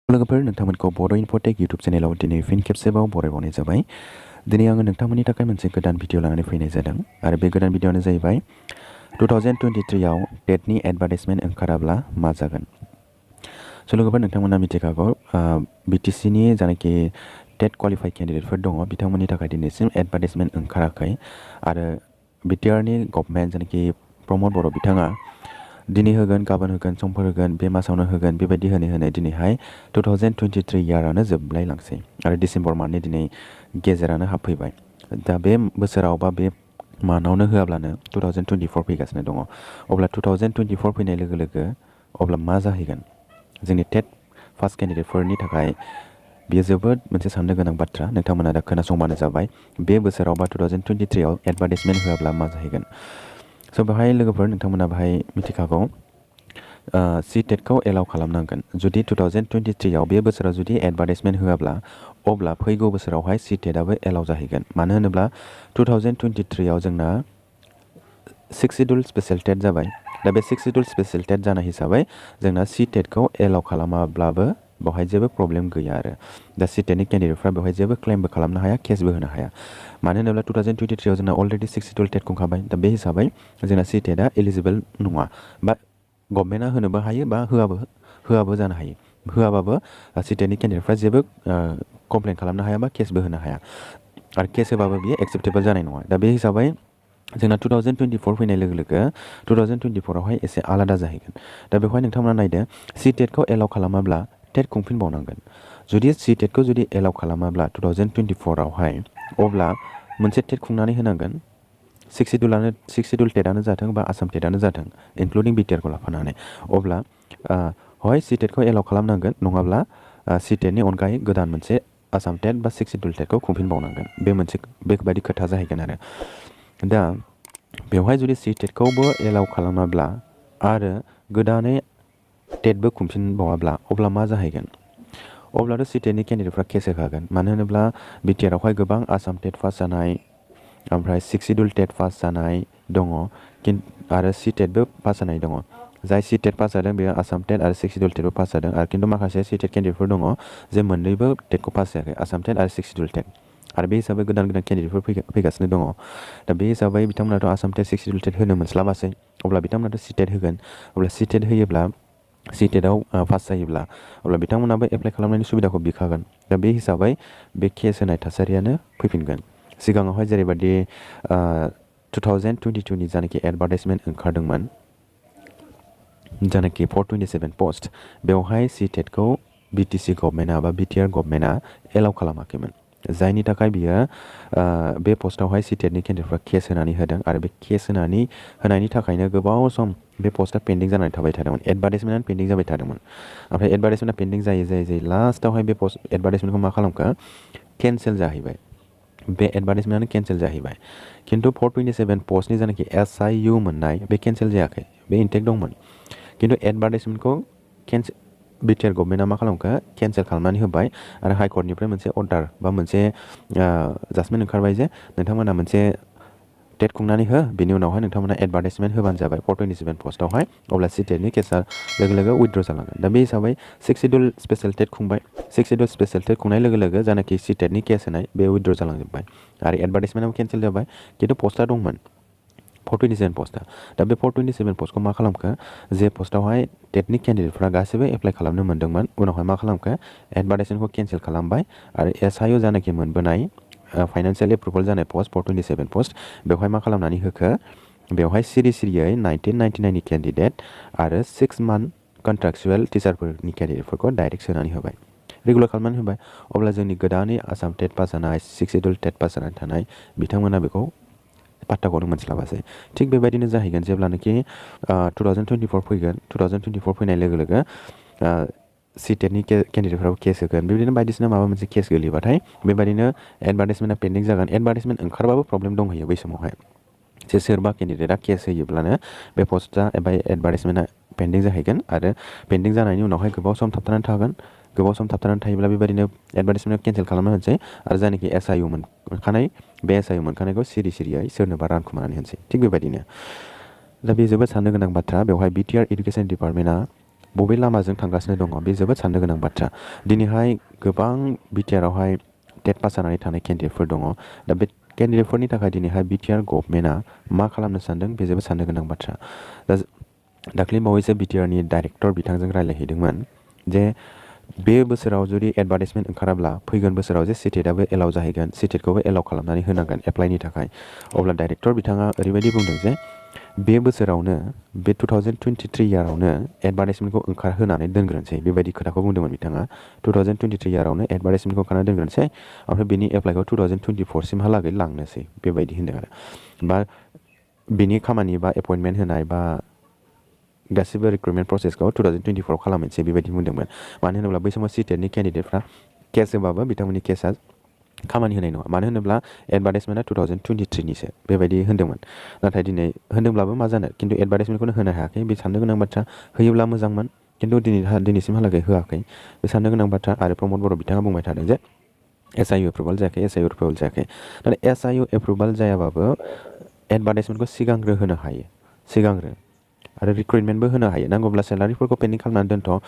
लोगोफोर नोंथांमोनखौ बड' इनफ'टेक इउटुब चेनेलाव दिनै फिन खेबसेबाव बरायबावनाय जाबाय। दिनै आङो नोंथांमोननि थाखाय मोनसे गोदान भिडिअ लानानै फैनाय जादों आरो बे गोदान भिडिअआनो जाहैबाय 2023 आव टेटनि एडभार्टाइजमेन्ट ओंखाराब्ला मा जागोन। स' लोगोफोर नोंथांमोना मिथिखागौ बिटिसिनि जानाखि टेट क्वालिफाइड केन्डिडेटफोर दङ बिथांमोननि थाखाय दिनैसिम एडभार्टाइजमेन्ट ओंखाराखै आरो बिटिआरनि गभर्नमेन्ट जानाखि प्रमद बर' बिथाङा दिनै होगोन गाबोन होगोन समफोर होगोन बे मासावनो होगोन बेबायदि होनै दिनैहाय 2023 इयारानो जोबलाय लांसै आरो डिसेम्बर मान्थनि दिनै गेजेरानो हाबफैबाय। दा बे बोसोराव बा बे मान्थआवनो होआब्लानो 2024 फैगासिनो दङ। अब्ला 2024 फैनाय लोगो लोगो अब्ला मा जाहैगोन जोंनि टेट फार्स्ट केन्डिडेटफोरनि थाखाय बेयो जोबोद मोनसे साननो गोनां बाथ्रा। नोंथांमोना दा खोनासंबानो जाबाय बे बोसोराव बा 2023 आव एडभार्टाइजमेन्ट होआब्ला मा जाहैगोन। स' बेहाय लोगोफोर नोंथांमोना बेहाय मिथिखागौ CTET खौ एलाउ खालामनांगोन। जुदि 2023 आव बे बोसोराव जुदि एडभार्टाइजमेन्ट होआब्ला अब्ला फैगौ बोसोरावहाय CTET आबो एलाउ जाहैगोन। मानो होनोब्ला 2023 आव जोंना 6 शिड्युल स्पेशेल टेट जाबाय। दा बे 6 शिड्युल स्पेशेल टेट जानाय हिसाबै जोंना CTET खौ एलाउ खालामाब्लाबो बेवहाय जेबो प्रब्लेम गैया आरो दा CTET नि केन्डिडेटफ्रा बेवहाय जेबो क्लेमबो खालामनो हाया केसबो होनो हाया। मानो होनोब्ला 2023 आव जोंना अलरेडि 6 शिड्युल टेट खुंखाबाय। दा बे हिसाबै जोंना CTET एलिजिबोल नङा बा गभर्नमेन्टआ होनोबो हायो बा होआबो जानो हायो। होआबाबो CTET नि केन्डिडेटफ्रा जेबो कमप्लेन खालामनो हाया बा केसबो होनो हाया आरो केस होबाबो बियो एक्सेप्टेबल जानाय नङा। दा बे हिसाबै जोंना 2024 फैनाय लोगो लोगो 2024 आवहाय एसे आलादा जाहैगोन। दा बेवहाय नोंथांमोना नायदो CTET खौ एलाउ खालामाब्ला टेट खुंफिनबावनांगोन। जुदि CTET खौ जुदि एलाउ खालामाब्ला 2024 आवहाय अब्ला मोनसे टेट खुंनानै होनांगोन। 6 शिड्युल टेटआनो जाथों बा आसाम टेटआनो जाथों इनक्लुडिं बिटिआर खौ लाफानानै अब्ला हय CTET खौ एलाउ खालामनांगोन नङाब्ला CTET नि अनगायै गोदान मोनसे आसाम टेट बा 6 शिड्युल टेटखौ खुंफिनबावनांगोन। बे मोनसे बेबायदि खोथा जाहैगोन आरो दा बेवहाय जुदि CTET खौबो एलाउ खालामाब्ला आरो गोदानै टेटबो खुंफिनबावाब्ला अब्ला मा जाहैगोन। अब्लाथ' CTET नि केन्डिडेटफ्रा केस होखागोन। मानो होनोब्ला बिटिआर आवहाय गोबां आसाम टेट पास जानाय ओमफ्राय 6 शिड्युल टेट पास जानाय दङ आरो CTET बो पास जानाय दङ। जाय CTET पास जादों बेयो आसाम टेट आरो 6 शिड्युल टेटबो पास जादों आरो खिन्थु माखासे CTET केन्डिडेटफोर दङ जे मोननैबो टेटखौ पास जायाखै आसाम टेट आरो 6 शिड्युल टेट आरो बे हिसाबै गोदान गोदान केन्डिडेटफोर फैगासिनो दङ। दा बे हिसाबै बिथांमोनाथ' आसाम टेट 6 शिड्युल टेट होनो मोनस्लाबासै अब्ला बिथांमोनाथ' CTET होगोन। अब्ला CTET होयोब्ला CTET आव पास जायोब्ला अब्ला बिथांमोनाबो एप्लाइ खालामनायनि सुबिदाखौ बिखागोन। दा बे हिसाबै बे केस होनाय थासारियानो फैफिनगोन। सिगाङावहाय जेरैबायदि 2022 नि जानाखि एडभार्टाइजमेन्ट ओंखारदोंमोन जानाखि 427 पस्ट बेवहाय CTET खौ बिटिसि गभर्नमेन्टआ बा बिटिआर गभर्नमेन्टआ एलाउ खालामाखैमोन। जायनि थाखाय बियो बे पस्टआवहाय CTET नि केन्डिडेटफ्रा केस होनानै होदों आरो बे केस होनायनि थाखायनो गोबाव सम बे पस्टआ पेन्डिं जानानै थाबाय थादोंमोन। एडभार्टाइजमेन्टआ पेन्डिं जाबाय थादोंमोन। ओमफ्राय एडभार्टाइजमेन्टआ पेन्डिं जायै लास्टआवहाय बे एडभार्टाइजमेन्टखौ मा खालामखो केन्सेल जाहैबाय। बे एडभार्टाइजमेन्टआनो केन्सेल जाहैबाय। खिन्थु 427 पस्टनि जानाखि SIU मोननाय बे केन्सेल जायाखै बे इन्टेक्ट दंमोन। खिन्थु एडभार्टाइजमेन्टखौ बिटिआर गभर्नमेन्टआ मा खालामखो केन्सेल खालामनानै होबाय आरो हाइकर्टनिफ्राय मोनसे अर्डार बा मोनसे जाजमेन्ट ओंखारबाय जे नोंथांमोना मोनसे टेट खुंनानै हो बेनि उनावहाय नोंथांमोना एडभार्टाइजमेन्ट होबानो जाबाय 427 पस्टआवहाय अब्ला CTET नि केसा लोगो लोगो उइथड्र जालांगोन। दा बे हिसाबै 6 शिड्युल स्पेशेल टेट खुंबाय। 6 शिड्युल स्पेशेल टेट खुंनाय लोगो लोगो जानाखि CTET नि केस होनाय बे उइथड्र जालांजोब्बाय आरो एडभार्टाइजमेन्टआबो केन्सेल जाबाय। खिन्थु पस्टआ दंमोन 427 पस्टआ। दा बे 427 पस्टखौ मा खालामखो जे पस्टआवहाय टेटनि केन्डिडेटफ्रा गासैबो एप्लाइ खालामनो मोन्दोंमोन उनावहाय मा खालामखो एडभार्टाइजमेन्टखौ केन्सेल खालामबाय आरो SIU जानाखि मोनबोनाय फाइनान्सियेल एप्रुभेल जानाय पस्ट 427 पस्ट बेवहाय मा खालामनानै होखो बेवहाय सिरियै 1999 नि केन्डिडेट आरो 6 मान्थ कन्ट्राक्चुवेल टिचारफोरनि केन्डिडेटफोरखौ डाइरेक्ट सोनानै होबाय रेगुलार खालामनानै होबाय। अब्ला जोंनि गोदानै आसाम टेट पास जानाय 6 शिड्युल टेट पास जानानै थानाय बिथांमोना बेखौ पात्ताखौनो मोनस्लाबासै। थिग बेबायदिनो जाहैगोन जेब्लानाखि 2024 फैगोन 2024 फैनाय लोगो लोगो CTET नि केन्डिडेटफ्राबो केस होगोन। बेबायदिनो बायदिसिना माबा मोनसे केस गोलैबाथाय बेबायदिनो एडभार्टाइजमेन्टआ पेन्डिं जागोन। एडभार्टाइजमेन्ट ओंखारबाबो प्रब्लेम दंहैयो बै समावहाय जे सोरबा केन्डिडेटआ केस होयोब्लानो बे पस्टआ एबा एडभार्टाइजमेन्टआ पेन्डिं जाहैगोन आरो पेन्डिं जानायनि उनावहाय गोबाव सम थाबथानानै थागोन। गोबाव सम थाबथानानै थायोब्ला बेबायदिनो एडभार्टाइजमेन्टखौ केन्सेल खालामना होनोसै आरो जायनाखि SIU मोनखानाय बे SIU मोनखानायखौ सिरियै सोरनोबा रानखुमानानै होनोसै। थिग बेबायदिनो दा बे जोबोद साननो गोनां बाथ्रा। बेवहाय बिटिआर इडुकेसन डिपार्टमेन्टआ बबे लामाजों थांगासिनो दङ बे जोबोद साननो गोनां बाथ्रा दिनैहाय गोबां बिटिआरावहाय टेट पास जानानै थानाय केन्डिडेटफोर दङ दा बे केन्डिडेटफोरनि थाखाय दिनैहाय बिटिआर गभर्नमेन्टआ मा खालामनो सानदों बे जोबोद साननो गोनां बाथ्रा दा दाख्लै बावैसो बिटिआरनि डाइरेक्टर बिथांजों रायज्लायहैदोंमोन जे बे बोसोराव जुदि एडभार्टाइजमेन्ट ओंखाराब्ला फैगोन बोसोराव जे CTETआबो एलाउ जाहैगोन CTETखौबो एलाउ खालामनानै होनांगोन एप्लाइनि थाखाय अब्ला डाइरेक्टर बिथाङा ओरैबायदि बुंदों जे बे बोसोरावनो बे 2023 इयारावनो एडभार्टाइजमेन्टखौ ओंखारहोनानै दोनग्रोनोसै बेबायदि खोथाखौ बुंदोंमोन बिथाङा 2023 इयारावनो एडभार्टाइजमेन्टखौ ओंखारनानै दोनग्रोनोसै ओमफ्राय बेनि एप्लाइखौ 2024 सिमहालागै लांनोसै बेबायदि होन्दों आरो बा बेनि खामानि बा एपइन्टमेन्ट होनाय बा गासिबो रिक्रुटमेन्ट प्रसेसखौ 2024 खालामनोसै बेबायदि बुंदोंमोन मानो होनोब्ला बै समाव CTETनि केन्डिडेटफ्रा केस होबाबो बिथांमोननि केसा खामानि होनाय नङा मानो होनोब्ला एडभार्टाइजमेन्टआ 2023निसो बेबायदि होन्दोंमोन नाथाय दिनै होन्दोंब्लाबो मा जानो खिन्थु एडभार्टाइजमेन्टखौनो होनो हायाखै बे साननो गोनां बाथ्रा होयोब्ला मोजांमोन खिन्थु दिनैसिमहालागै होआखै बे साननो गोनां बाथ्रा आरो प्रमद बर' बिथाङा बुंबाय थादों जे SIU एप्रुभाल जायाखै SIU एप्रुभाल जायाखै नाथाय SIU एप्रुभाल जायाबाबो एडभार्टाइजमेन्टखौ सिगांग्रो होनो हायो सिगांग्रो आरो रिक्रुटमेन्टबो होनो हायो नांगौब्ला सेलारिफोरखौ पेन्डिं खालामनानै दोनथ'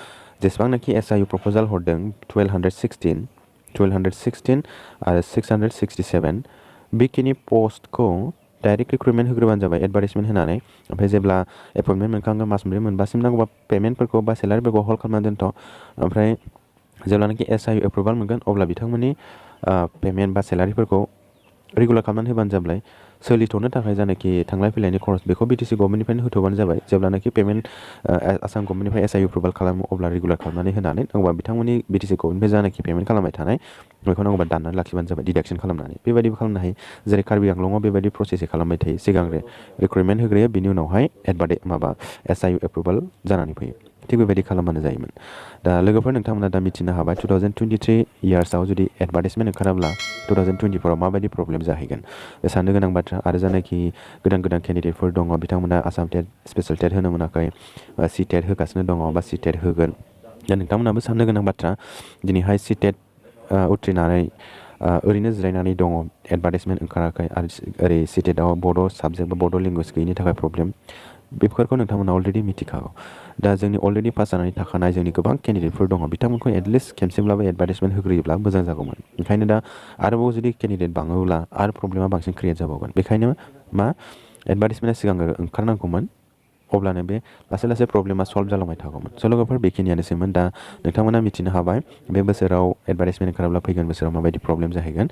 जेसेबांनाखि SIU प्रप'जाल हरदों 1216 आरो 667 बेखिनि पस्टखौ डाइरेक्ट रिक्रुटमेन्ट होग्रोबानो जाबाय एडभार्टाइजमेन्ट होनानै ओमफ्राय जेब्ला एपइन्टमेन्ट मोनखांगोन मास मोनब्रै मोनबासिम नांगौबा पेमेन्टफोरखौ बा सेलारिफोरखौ हल्ड खालामनानै दोनथ' ओमफ्राय जेब्लानाखि SIU एप्रुभाल मोनगोन अब्ला बिथांमोननि पेमेन्ट बा सेलारिफोरखौ रेगुलार खालामनानै होबानो जाबाय सोलिथ'नो थाखाय जानाखि थांलाय फैलायनि खरस बेखौ BTC गभर्नमेन्टनिफ्रायनो होथ'बानो जाबाय जेब्लानाखि पेमेन्ट आसाम गभर्नमेन्टनिफ्राय SIU एप्रुभाल खालामो अब्ला रेगुलार खालामनानै होनानै नांगौबा बिथांमोननि BTC गभर्नमेन्टनिफ्राय जानाखि पेमेन्ट खालामबाय थानाय बेखौ नांगौबा दाननानै लाखिबानो जाबाय डिडाक्सन खालामनानै बेबायदिबो खालामनो हायो जेरै कार्बि आंलंआव बेबायदि प्रसेसै खालामबाय थायो सिगांग्रो रिक्रुटमेन्ट होग्रोयो बिनि उनावहाय SIU एप्रुभाल जानानै फैयो थिग बेबायदि खालामबानो जायोमोन दा लोगोफोर नोंथांमोना दा मिथिनो हाबाय 2023 इयार्सआव जुदि एडभार्टाइजमेन्ट ओंखाराब्ला 2024आव माबायदि प्रब्लेम जाहैगोन बे साननो गोनां बाथ्रा आरो जानाखि गोदान गोदान केन्डिडेटफोर दङ बिथांमोना आसाम टेट स्पेसियेल टेट होनो मोनाखै CTET होगासिनो दङ बा CTET होगोन दा नोंथांमोनाबो साननो गोनां बाथ्रा दिनैहाय CTET उथ्रिनानै ओरैनो जिरायनानै दङ एडभार्टाइजमेन्ट ओंखाराखै आरो ओरै CTETआव बड' साबजेक्ट बा बड' लेंगुवेज गैयिनि थाखाय प्रब्लेम बेफोरखौ नोंथांमोना अलरेडि मिथिखागौ दा जोंनि अलरेडि पास जानानै थाखानाय जोंनि गोबां केन्डिडेटफोर दङ बिथांमोनखौ एटलिस्ट खेमसेब्लाबो एडभार्टाइजमेन्ट होग्रोयोब्ला मोजां जागौमोन ओंखायनो दा आरोबाव जुदि केन्डिडेट बाङोब्ला आरो प्रब्लेमा बांसिन क्रिएट जाबावगोन बेखायनो मा एडभार्टाइजमेन्टआ सिगांग्रो ओंखारनांगौमोन अब्लानो बे लासै लासै प्रब्लेमा सल्भ जालांबाय थागौमोन स' लोगोफोर बेखिनियानोसैमोन दा नोंथांमोना मिथिनो हाबाय बे बोसोराव एडभार्टाइजमेन्ट ओंखाराब्ला फैगोन बोसोराव माबायदि प्रब्लेम जाहैगोन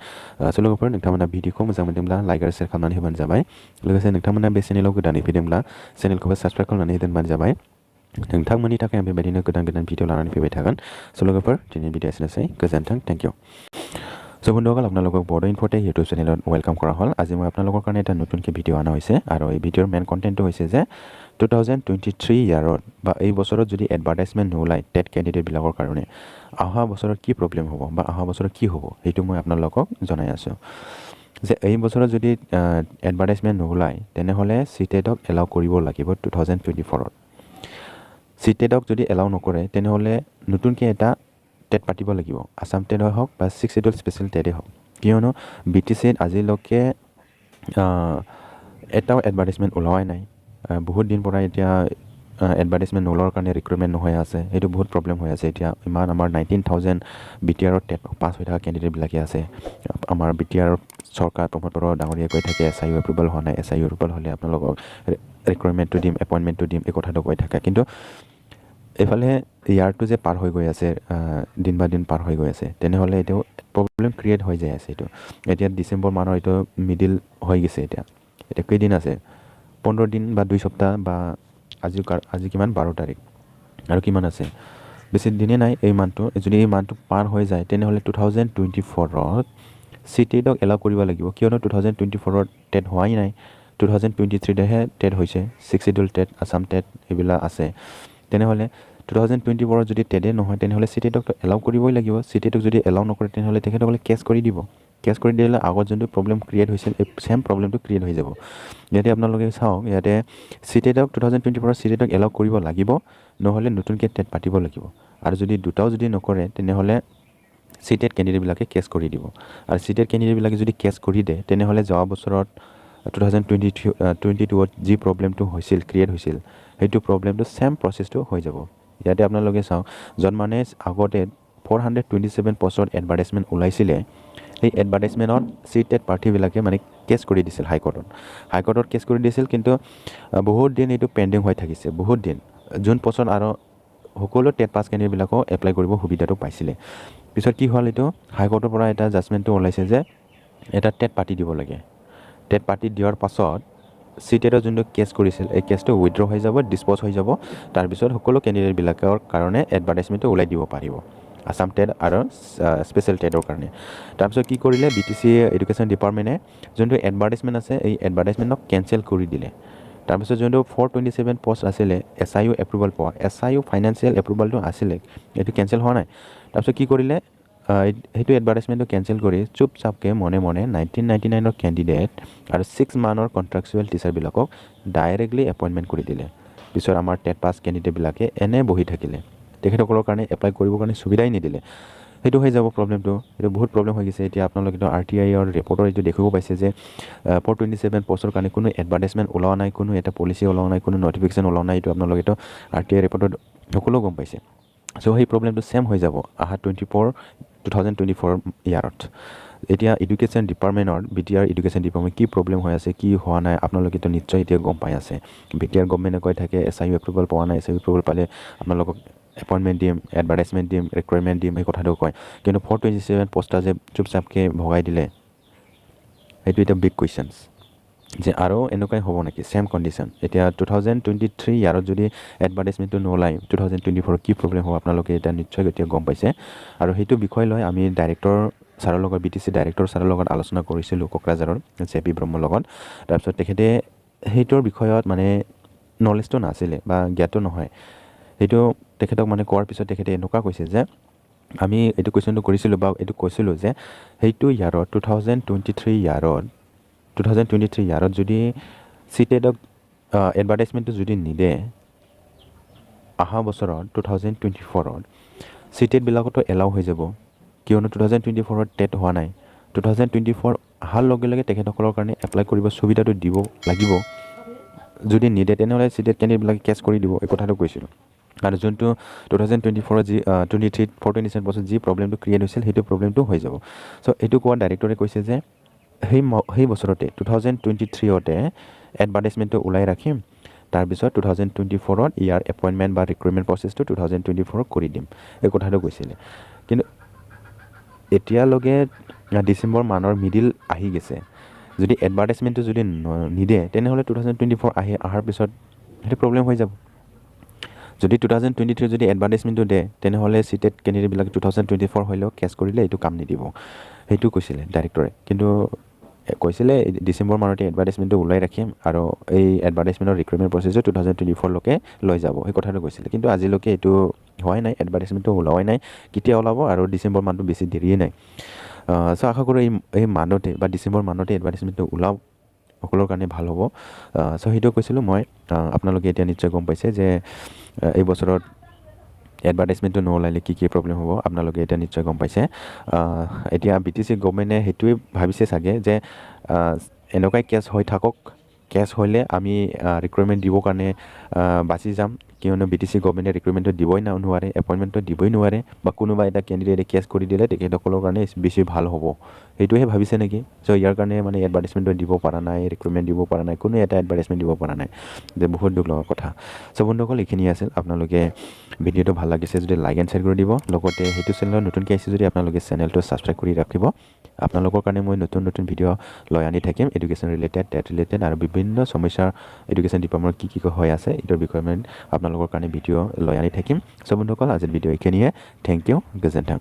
स' लोगोफोर नोंथांमोना भिडिअखौ मोजां मोनदोंब्ला लाइक आरो शेयार खालामनानै होबानो जाबाय लोगोसे नोंथांमोना बे चेनेलाव गोदानै फैदोंब्ला चेनेलखौबो साबस्क्राइब खालामनानै दोनबानो जाबाय नोंथांमोननि थाखाय आं बेबायदिनो गोदान गोदान भिडिअ लानानै फैबाय थागोन स' लोगोफोर दिनैनि भिडिअ एसेनोसै गोजोन्थों থ্যাংক ইউ সো বন্ধুসকল আপোনালোকক বড়ো ইনফোটে ইউটিউব চেনেলত ৱেলকাম কৰা হ'ল আজি মই আপোনালোকৰ কাৰণে এটা নতুনকৈ ভিডিঅ' অনা হৈছে আৰু এই ভিডিঅ'ৰ মেইন কণ্টেণ্টটো হৈছে যে 2023 ইয়াৰত বা এই বছৰত যদি এডভাৰ্টাইজমেণ্ট নোলায় টেট কেণ্ডিডেটবিলাকৰ কাৰণে অহা বছৰত কি প্ৰব্লেম হ'ব বা অহা বছৰত কি হ'ব সেইটো মই আপোনালোকক জনাই আছোঁ যে এই বছৰত যদি এডভাৰ্টাইজমেণ্ট নোলায় তেনেহ'লে CTETক এলাউ কৰিব লাগিব 2024ত CTETক যদি এলাউ নকৰে তেনেহ'লে নতুনকৈ এটা টেট পাতিব লাগিব আসাম টেট হওক বা 6 শিডিউল স্পেচিয়েল টেটেই হওক কিয়নো BTCত আজিলৈকে এটাও এডভাৰ্টাইজমেণ্ট ওলোৱাই নাই বহুত দিন পৰা এতিয়া এডভাৰ্টাইজমেণ্ট নোলোৱাৰ কাৰণে ৰিক্ৰুটমেণ্ট নহয় আছে সেইটো বহুত প্ৰব্লেম হৈ আছে এতিয়া ইমান আমাৰ 19,000 BTRৰ টেট পাছ হৈ থকা কেণ্ডিডেটবিলাকে আছে আমাৰ BTR চৰকাৰ প্ৰমোদ বড়ো ডাঙৰীয়াই কৈ থাকে SIU এপ্ৰুভেল হোৱা নাই SIU এপ্ৰুভেল হ'লে আপোনালোকক ৰিক্ৰুটমেণ্টটো দিম এপইণ্টমেণ্টটো দিম এই কথাটো কৈ থাকে কিন্তু এইফালে ইয়াৰটো যে পাৰ হৈ গৈ আছে দিন বা দিন পাৰ হৈ গৈ আছে তেনেহ'লে এইটো প্ৰব্লেম ক্ৰিয়েট হৈ যায় আছে এইটো এতিয়া ডিচেম্বৰ মাহৰ এইটো মিডিল হৈ গৈছে এতিয়া কেইদিন আছে 15 দিন বা 2 সপ্তাহ বা আজি কিমান 12 তাৰিখ আৰু কিমান আছে বেছি দিনে নাই এই মাহটো যদি এই মাহটো পাৰ হৈ যায় তেনেহ'লে 2024ত CTETক এলাউ কৰিব লাগিব কিয়নো 2024ত টেট হোৱাই নাই 2023হে টেট হৈছে 6 শিডিউল টেট আসাম টেট এইবিলাক আছে তেনেহ'লে 2024ত যদি টেটে নহয় তেনেহ'লে CTETক এলাউ কৰিবই লাগিব CTETক যদি এলাউ নকৰে তেনেহ'লে তেখেতসকলে কেছ কৰি দিব কেছ কৰি দিলে আগত যোনটো প্ৰব্লেম ক্ৰিয়েট হৈছিল এই ছেম প্ৰব্লেমটো ক্ৰিয়েট হৈ যাব ইয়াতে আপোনালোকে চাওক ইয়াতে CTETক 2024ত CTETক এলাউ কৰিব লাগিব নহ'লে নতুনকৈ টেট পাতিব লাগিব আৰু যদি দুটাও যদি নকৰে তেনেহ'লে CTET কেণ্ডিডেটবিলাকে কেছ কৰি দিব আৰু CTET কেণ্ডিডেটবিলাকে যদি কেছ কৰি দিয়ে তেনেহ'লে যোৱা বছৰত 2022ত যি প্ৰব্লেমটো হৈছিল ক্ৰিয়েট হৈছিল সেইটো প্ৰব্লেমটো ছেম প্ৰচেছটো হৈ যাব ইয়াতে আপোনালোকে চাওক য'ত মানে আগতে 427 পোষ্টৰ এডভাৰটাইজমেণ্ট ওলাইছিলে সেই এডভাৰটাইজমেণ্টত CTET প্ৰাৰ্থীবিলাকে মানে কেছ কৰি দিছিল হাইকোৰ্টত কেছ কৰি দিছিল কিন্তু বহুত দিন এইটো পেণ্ডিং হৈ থাকিছে বহুত দিন যোন পোষ্টত আৰু সকলো টেট পাছ কেণ্ডিডেটবিলাকক এপ্লাই কৰিব সুবিধাটো পাইছিলে পিছত কি হ'ল এইটো হাইকোৰ্টৰ পৰা এটা জাজমেণ্টটো ওলাইছে যে এটা টেট পাতি দিব লাগে টেট পাতি দিয়াৰ পাছত CTETৰ যোনটো কেছ কৰিছিল এই কেছটো উইথড্ৰ হৈ যাব ডিছপ'জ হৈ যাব তাৰপিছত সকলো কেণ্ডিডেটবিলাকৰ কাৰণে এডভাৰটাইজমেণ্টটো ওলাই দিব পাৰিব আসাম টেট আৰু স্পেচিয়েল টেটৰ কাৰণে তাৰপিছত কি কৰিলে BTC এডুকেশ্যন ডিপাৰ্টমেণ্টে যোনটো এডভাৰটাইজমেণ্ট আছে এই এডভাৰটাইজমেণ্টক কেঞ্চেল কৰি দিলে তাৰপিছত যোনটো 427 পোষ্ট আছিলে SIU এপ্ৰুভেল পোৱা SIU ফাইনেন্সিয়েল এপ্ৰুভেলটো আছিলে এইটো কেঞ্চেল হোৱা নাই তাৰপিছত কি কৰিলে সেইটো এডভাৰটাইজমেণ্টটো কেঞ্চেল কৰি চুপচাপকৈ মনে 1999ৰ কেণ্ডিডেট আৰু 6 মান্থৰ কণ্ট্ৰেকচুৱেল টিচাৰবিলাকক ডাইৰেক্টলি এপইণ্টমেণ্ট কৰি দিলে পিছত আমাৰ টেট পাছ কেণ্ডিডেটবিলাকে এনে বহি থাকিলে তেখেতসকলৰ কাৰণে এপ্লাই কৰিবৰ কাৰণে সুবিধাই নিদিলে সেইটো হৈ যাব প্ৰব্লেমটো এইটো বহুত প্ৰব্লেম হৈ গৈছে এতিয়া আপোনালোকে RTIৰ ৰিপৰ্টৰ এইটো দেখিব পাইছে যে 427 পোষ্টৰ কাৰণে কোনো এডভাৰটাইজমেণ্ট ওলোৱা নাই কোনো এটা পলিচি ওলোৱা নাই কোনো নটিফিকেশ্যন ওলোৱা নাই এইটো আপোনালোকে RTI ৰিপৰ্টত সকলো গম পাইছে চ' সেই প্ৰব্লেমটো ছেম হৈ যাব 2024 ইয়াৰত এতিয়া এডুকেশ্যন ডিপাৰ্টমেণ্টৰ BTR এডুকেশ্যন ডিপাৰ্টমেণ্ট কি প্ৰব্লেম হৈ আছে কি হোৱা নাই আপোনালোকেতো নিশ্চয় এতিয়া গম পাই আছে BTR গভৰ্ণমেণ্টে কৈ থাকে SIU এপ্ৰুভেল পোৱা নাই SIU এপ্ৰুভেল পালে আপোনালোকক এপইণ্টমেণ্ট দিম এডভাৰটাইজমেণ্ট দিম ৰিকুৱাৰমেণ্ট দিম এই কথাটো কয় কিন্তু 427 পোষ্টাৰ যে চুপচাপকৈ ভগাই দিলে সেইটো এটা বিগ কুৱেশ্যনছ যে আৰু এনেকুৱাই হ'ব নেকি ছেম কণ্ডিশ্যন এতিয়া 2023 ইয়াৰত যদি এডভাৰটাইজমেণ্টটো নোলায় 2024 কি প্ৰব্লেম হ'ব আপোনালোকে এতিয়া নিশ্চয় এতিয়া গম পাইছে আৰু সেইটো বিষয় লৈ আমি ডাইৰেক্টৰ ছাৰৰ লগত BTC ডাইৰেক্টৰ ছাৰৰ লগত আলোচনা কৰিছিলোঁ কোকৰাঝাৰৰ JP ব্ৰহ্মৰ লগত তাৰপিছত তেখেতে সেইটোৰ বিষয়ত মানে নলেজটো নাছিলে বা জ্ঞাতো নহয় সেইটো তেখেতক মানে কোৱাৰ পিছত তেখেতে এনেকুৱা কৈছে যে আমি এইটো কুৱেশ্যনটো কৰিছিলোঁ বা এইটো কৈছিলোঁ যে সেইটো ইয়াৰত 2023 ইয়াৰত যদি CTETক এডভাৰটাইজমেণ্টটো যদি নিদে অহা বছৰত 2024ত CTETবিলাকতো এলাউ হৈ যাব কিয়নো 2024ত টেট হোৱা নাই 2024 অহাৰ লগে লগে তেখেতসকলৰ কাৰণে এপ্লাই কৰিব সুবিধাটো দিব লাগিব যদি নিদে তেনেহ'লে CTET কেণ্ডিডেটবিলাকে কেছ কৰি দিব এই কথাটো কৈছিলোঁ আৰু যোনটো 2024 যি 427 বছৰত যি প্ৰব্লেমটো ক্ৰিয়েট হৈছিল সেইটো প্ৰব্লেমটো হৈ যাব চ' এইটো কোৱা ডাইৰেক্টৰে কৈছে যে সেই বছৰতে 2023তে এডভাৰটাইজমেণ্টটো ওলাই ৰাখিম তাৰপিছত 2024ত ইয়াৰ এপইণ্টমেণ্ট বা ৰিক্ৰুইটমেণ্ট প্ৰচেছটো 2024ত কৰি দিম এই কথাটো কৈছিলে কিন্তু এতিয়ালৈকে ডিচেম্বৰ মানৰ মিডিল আহি গৈছে যদি এডভাৰটাইজমেণ্টটো যদি নিদে তেনেহ'লে 2024 অহাৰ পিছত সেইটো প্ৰব্লেম হৈ যাব যদি 2023 যদি এডভাৰটাইজমেণ্টটো দিয়ে তেনেহ'লে CTET কেণ্ডিডেটবিলাকে 2024 হ'লেও কেছ কৰিলে এইটো কাম নিদিব সেইটো কৈছিলে ডাইৰেক্টৰে কিন্তু কৈছিলে ডিচেম্বৰ মানতে এডভাৰটাইজমেণ্টটো ওলাই ৰাখিম আৰু এই এডভাৰটাইজমেণ্টৰ ৰিক্ৰুইটমেণ্ট প্ৰচেছটো 2024লৈকে লৈ যাব সেই কথাটো কৈছিলে কিন্তু আজিলৈকে এইটো হোৱাই নাই এডভাৰটাইজমেণ্টটো ওলোৱাই নাই কেতিয়া ওলাব আৰু ডিচেম্বৰ মাহটো বেছি দেৰিয়ে নাই চ' আশা কৰোঁ এই মাহতে বা ডিচেম্বৰ মাহতে এডভাৰটাইজমেণ্টটো ওলাওক সকলোৰ কাৰণে ভাল হ'ব চ' সেইটো কৈছিলোঁ মই আপোনালোকে এতিয়া নিশ্চয় গম পাইছে যে এই বছৰত এডভাৰটাইজমেণ্টটো নোলালে কি প্ৰব্লেম হ'ব আপোনালোকে এতিয়া নিশ্চয় গম পাইছে এতিয়া BTC গভৰ্ণমেণ্টে সেইটোৱে ভাবিছে চাগে যে এনেকুৱাই কেছ হৈ থাকক কেছ হ'লে আমি ৰিক্ৰুইটমেণ্ট দিবৰ কাৰণে বাচি যাম কিয়নো BTC গভৰ্ণমেণ্টে ৰিক্ৰুইটমেণ্টটো দিবই নোৱাৰে এপইণ্টমেণ্টটো দিবই নোৱাৰে বা কোনোবা এটা কেণ্ডিডেটে কেছ কৰি দিলে তেখেতসকলৰ কাৰণে বেছি ভাল হ'ব সেইটোহে ভাবিছে নেকি চ' ইয়াৰ কাৰণে মানে এডভাৰটাইজমেণ্টটো দিব পৰা নাই ৰিক্ৰুইটমেণ্ট দিব পৰা নাই কোনো এটা এডভাৰটাইজমেণ্ট দিব পৰা নাই যে বহুত দুখ লগা কথা চ' বন্ধুসকল এইখিনি আছিল আপোনালোকে ভিডিঅ'টো ভাল লাগিছে যদি লাইক এণ্ড শ্বেয়াৰ কৰি দিব লগতে সেইটো চেনেলত নতুনকৈ আহিছে যদি আপোনালোকে চেনেলটো ছাবস্ক্ৰাইব কৰি ৰাখিব আপোনালোকৰ কাৰণে মই নতুন ভিডিঅ' লৈ আনি থাকিম এডুকেশ্যন ৰিলেটেড টেট ৰিলেটেড আৰু বিভিন্ন সমস্যাৰ এডুকেশ্যন ডিপাৰ্টমেণ্টত কি হৈ আছে এইটোৰ বিষয়ে মই আপোনালোকৰ কাৰণে ভিডিঅ' লৈ আনি থাকিম চ' বন্ধুসকল আজিৰ ভিডিঅ' এইখিনিয়ে থেংক ইউ গজেণ্টাং